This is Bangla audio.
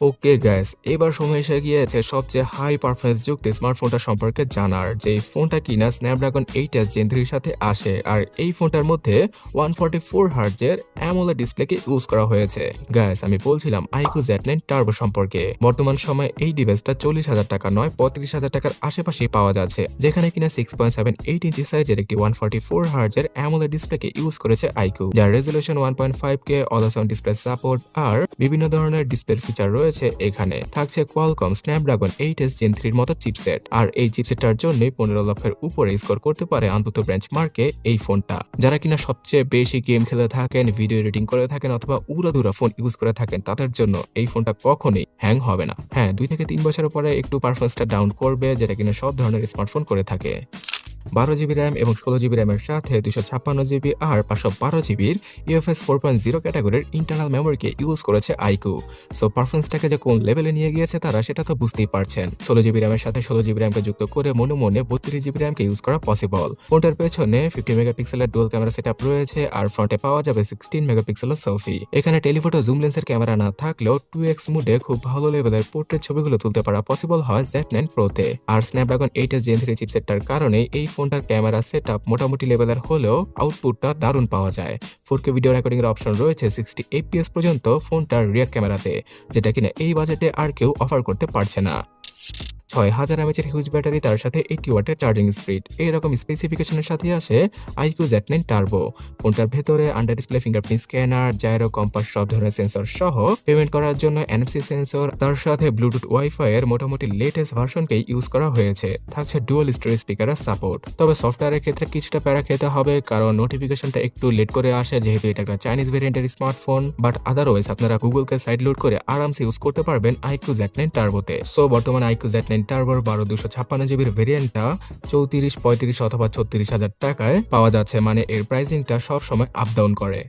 ওকে গাইস, এবার সময় এসে গিয়েছে সবচেয়ে হাই পারফরমেন্স যুক্ত স্মার্টফোনটা সম্পর্কে জানার, যে ফোনটা কিনা স্ন্যাপড্রাগন 8s জেন 3 সাথে আসে। আর এই ফোনটার মধ্যে 144 হার্টজের অ্যামোলেড ডিসপ্লেকে ইউজ করা হয়েছে। গাইস, আমি বলছিলাম iQOO Z9 টার্বো সম্পর্কে। বর্তমান সময়ে এই ডিভাইসটা 40,000 টাকা নয় 35,000 টাকার আশেপাশেই পাওয়া যাচ্ছে, যেখানে কিনা 6.78 ইঞ্চি সাইজের একটি 144 হার্টজের অ্যামোলেড ডিসপ্লেকে ইউজ করেছে iQOO, যার resolution 1.5K all display support আর বিভিন্ন ধরনের ডিসপ্লের ফিচার রয়েছে। এখানে থাকছে কোয়ালকম স্ন্যাপড্রাগন 8s জেন 3 মতো চিপসেট, আর এই চিপসেটটার জন্য 15 লক্ষের উপরে স্কোর করতে পারে অন্তত বেঞ্চমার্কে এই ফোনটা। যারা কিনা সবচেয়ে বেশি গেম খেলে থাকেন, ভিডিও এডিটিং করে থাকেন অথবা উড়াধুরা ফোন ইউজ করে থাকেন, তাদের জন্য এই ফোনটা কখনোই হ্যাং হবে না। হ্যাঁ, 2 থেকে 3 বছরের পরে একটু পারফরমেন্সটা ডাউন করবে, যেটা কিনা সব ধরনের স্মার্টফোন করে থাকে। 12GB র্যাম এবং 16GB র্যামের সাথে 256GB আর 512GBর UFS 4.0 ক্যাটাগরির ইন্টারনাল মেমোরিকে ইউজ করেছে iQOO। সো পারফরমেন্সটাকে যে কোন লেভেলে নিয়ে গিয়েছে তারা, সেটা তো বুঝতেই পারছেন। 16GB র্যামের সাথে 16GB র্যামকে যুক্ত করে মনে মনে 32GB র্যামকে ইউজ করা পসিবল। ফোনটার পেছনে 50 মেগাপিক্সেলের ডুয়াল ক্যামেরা সেটআপ রয়েছে, আর ফ্রন্টে পাওয়া যাবে 16 মেগাপিক্সেলের সেলফি। এখানে টেলিফটো জুম লেন্সের ক্যামেরা না থাকলেও 2x মোডে খুব ভালো লেভেলের পোর্ট্রেট ছবিগুলো তুলতে পারা পসিবল হয় Z9 প্রোতে। আর স্ন্যাপড্রাগন 8s জেন 3 চিপসেটটার কারণে এই ফোনটার ক্যামেরা সেটআপ মোটামুটি লেভেলের হলেও আউটপুটটা দারুণ পাওয়া যায়। 4K ভিডিও রেকর্ডিং এর অপশন রয়েছে 60 fps পর্যন্ত ফোনটার রিয়ার ক্যামেরাতে, যেটা কিনা এই বাজেটে আর কেউ অফার করতে পারছে না। 6000 mAh হিউজ ব্যাটারি, তার সাথে 80 ওয়াটের চার্জিং স্পিড, এইরকম স্পেসিফিকেশনের সাথে আসে iQOO Z9 টার্বো। ফোনটার ভেতরে under display fingerprint scanner, gyro compass সব ধরনের সেন্সর সহ পেমেন্ট করার জন্য NFC সেন্সর, তার সাথে ব্লুটুথ ওয়াইফাই এর মোটামুটি লেটেস্ট ভার্সনকেই ইউজ করা হয়েছে। থাকছে ডুয়াল স্টোরেজ স্পিকারের সাপোর্ট। তবে সফটওয়্যারের ক্ষেত্রে কিছুটা প্যারা খেতে হবে, কারণ নোটিফিকেশনটা একটু লেট করে আসে, যেহেতু এটা একটা চাইনিজ ভেরিয়েন্টের স্মার্টফোন। বাট আদারওয়াইজ আপনারা গুগলকে সাইড লোড করে আরামসে ইউজ করতে পারবেন iQOO Z9 টার্বোতে। সো বর্তমানে iQOO Z9 টার্বোর 12/256GB ভেরিয়েন্টটা 34, 35 অথবা 36,000 টাকায় পাওয়া যাচ্ছে, মানে এর প্রাইসিংটা সব সময় আপ ডাউন করে।